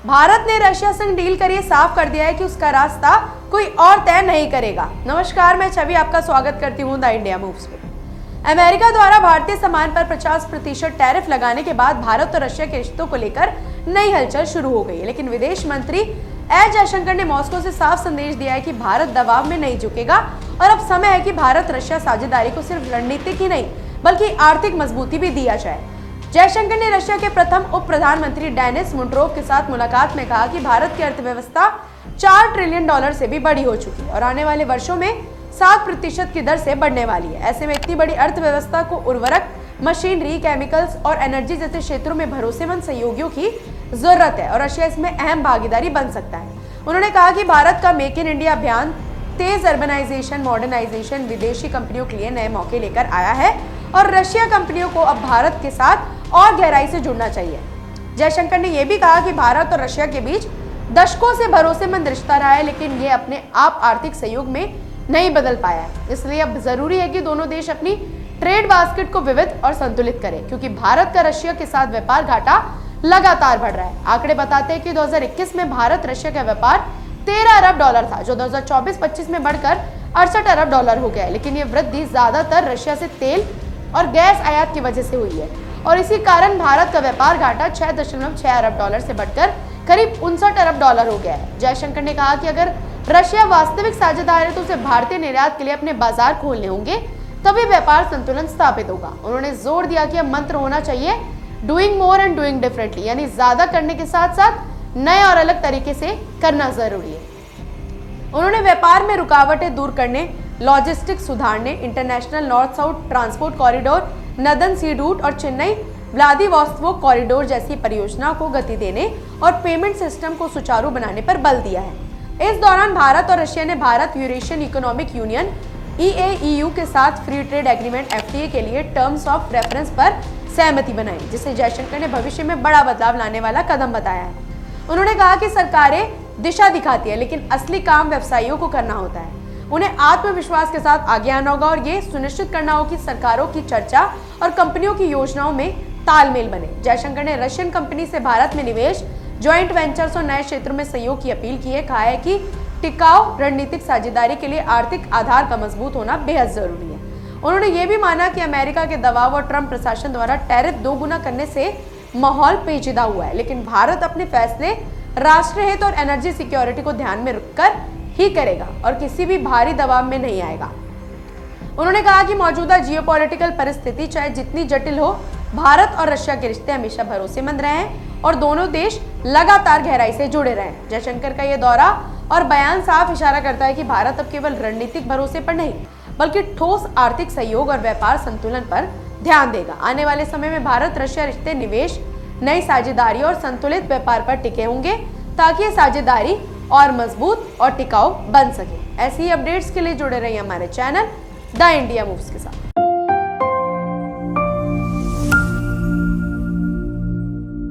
भारत ने रशिया संग डील कर ये साफ कर दिया है कि उसका रास्ता कोई और तय नहीं करेगा। नमस्कार, मैं छवि आपका स्वागत करती हूँ द इंडिया मूव्स पे। अमेरिका द्वारा भारतीय सामान पर 50% टैरिफ लगाने के बाद भारत और रशिया के रिश्तों को लेकर नई हलचल शुरू हो गई है। लेकिन विदेश मंत्री एस जयशंकर ने मॉस्को से साफ संदेश दिया है कि भारत दबाव में नहीं झुकेगा और अब समय है कि भारत रशिया साझेदारी को सिर्फ रणनीतिक ही नहीं बल्कि आर्थिक मजबूती भी दिया जाए। जयशंकर ने रशिया के प्रथम उप प्रधानमंत्री डेनिस मुंट्रोव के साथ मुलाकात में कहा कि भारत की अर्थव्यवस्था $4 ट्रिलियन से भी बड़ी हो चुकी है और आने वाले वर्षों में 7% की दर से बढ़ने वाली है। ऐसे में इतनी बड़ी अर्थव्यवस्था को उर्वरक, मशीनरी, केमिकल्स और एनर्जी जैसे क्षेत्रों में भरोसेमंद सहयोगियों की जरूरत है और रशिया इसमें अहम भागीदारी बन सकता है। उन्होंने कहा कि भारत का मेक इन इंडिया अभियान तेज अर्बनाइजेशन, मॉडर्नाइजेशन विदेशी कंपनियों के लिए नए मौके लेकर आया है और रशिया कंपनियों को अब भारत के साथ और गहराई से जुड़ना चाहिए। जयशंकर ने यह भी कहा कि भारत और रशिया के बीच दशकों से भरोसेमंद रिश्ता रहा है, लेकिन यह अपने आप आर्थिक सहयोग में नहीं बदल पाया है। इसलिए अब जरूरी है कि दोनों देश अपनी ट्रेड बास्केट को विविध और संतुलित करें, क्योंकि भारत का रशिया के साथ व्यापार घाटा लगातार बढ़ रहा है। आंकड़े बताते हैं कि 2021 में भारत रशिया का व्यापार $13 अरब था, जो 2024-25 में बढ़कर $68 अरब हो गया है। लेकिन ये वृद्धि ज्यादातर रशिया से तेल और गैस आयात की वजह से हुई है और इसी कारण भारत का व्यापार घाटा $6.6 अरब से बढ़कर करीब $59 अरब हो गया है। जयशंकर ने कहा कि अगर रशिया वास्तविक साझेदार है तो उसे भारतीय निर्यात के लिए अपने बाजार खोलने होंगे, तभी व्यापार संतुलन स्थापित होगा। उन्होंने जोर दिया कि अब मंत्र होना चाहिए doing more and doing differently, यानी ज्यादा करने के साथ साथ नए और अलग तरीके से करना जरूरी है। उन्होंने व्यापार में रुकावटें दूर करने, लॉजिस्टिक्स सुधारने, international north south transport corridor, northern sea route और चेन्नई व्लादिवोस्तोक कॉरिडोर जैसी परियोजनाओं को गति देने और पेमेंट सिस्टम को सुचारू बनाने पर बल दिया है। इस दौरान भारत और रशिया ने Bharat Eurasian economic union EAEU के साथ फ्री ट्रेड एग्रीमेंट FTA के लिए टर्म्स ऑफ रेफरेंस पर सहमति बनाई, जिसे जयशंकर ने भविष्य में बड़ा बदलाव लाने वाला कदम बताया है। उन्होंने कहा कि सरकारें दिशा दिखाती है, लेकिन असली काम व्यवसायियों को करना होता है। उन्हें आत्मविश्वास के साथ आगे आना होगा और ये सुनिश्चित करना होगा कि सरकारों की चर्चा और कंपनियों की योजनाओं में तालमेल बने। जयशंकर ने रशियन कंपनी से भारत में निवेश, ज्वाइंट वेंचर्स और नए क्षेत्रों में सहयोग की अपील की है। कहा है कि टिकाऊ रणनीतिक साझेदारी के लिए आर्थिक आधार का मजबूत होना बेहद जरूरी है। उन्होंने ये भी माना कि अमेरिका के दबाव और ट्रंप प्रशासन द्वारा टैरिफ दोगुना करने से माहौल पेचीदा हुआ है, लेकिन भारत अपने फैसले राष्ट्र हित और एनर्जी सिक्योरिटी को ध्यान में रखकर ही करेगा और किसी भी भारी दबाव में नहीं आएगा। उन्होंने कहा कि मौजूदा जियोपॉलिटिकल परिस्थिति चाहे जितनी जटिल हो, भारत और रशिया के रिश्ते हमेशा भरोसेमंद रहे हैं और दोनों देश लगातार गहराई से जुड़े रहे हैं। जयशंकर का यह दौरा और बयान साफ इशारा करता है कि भारत अब केवल रणनीतिक भरोसे पर नहीं बल्कि ठोस आर्थिक सहयोग और व्यापार संतुलन पर ध्यान देगा। आने वाले समय में भारत रशिया रिश्ते निवेश, नई साझेदारी और संतुलित व्यापार पर टिके होंगे, ताकि ये साझेदारी और मजबूत और टिकाऊ बन सके। ऐसी ही अपडेट्स के लिए जुड़े रहिए हमारे चैनल द इंडिया मूव्स के साथ।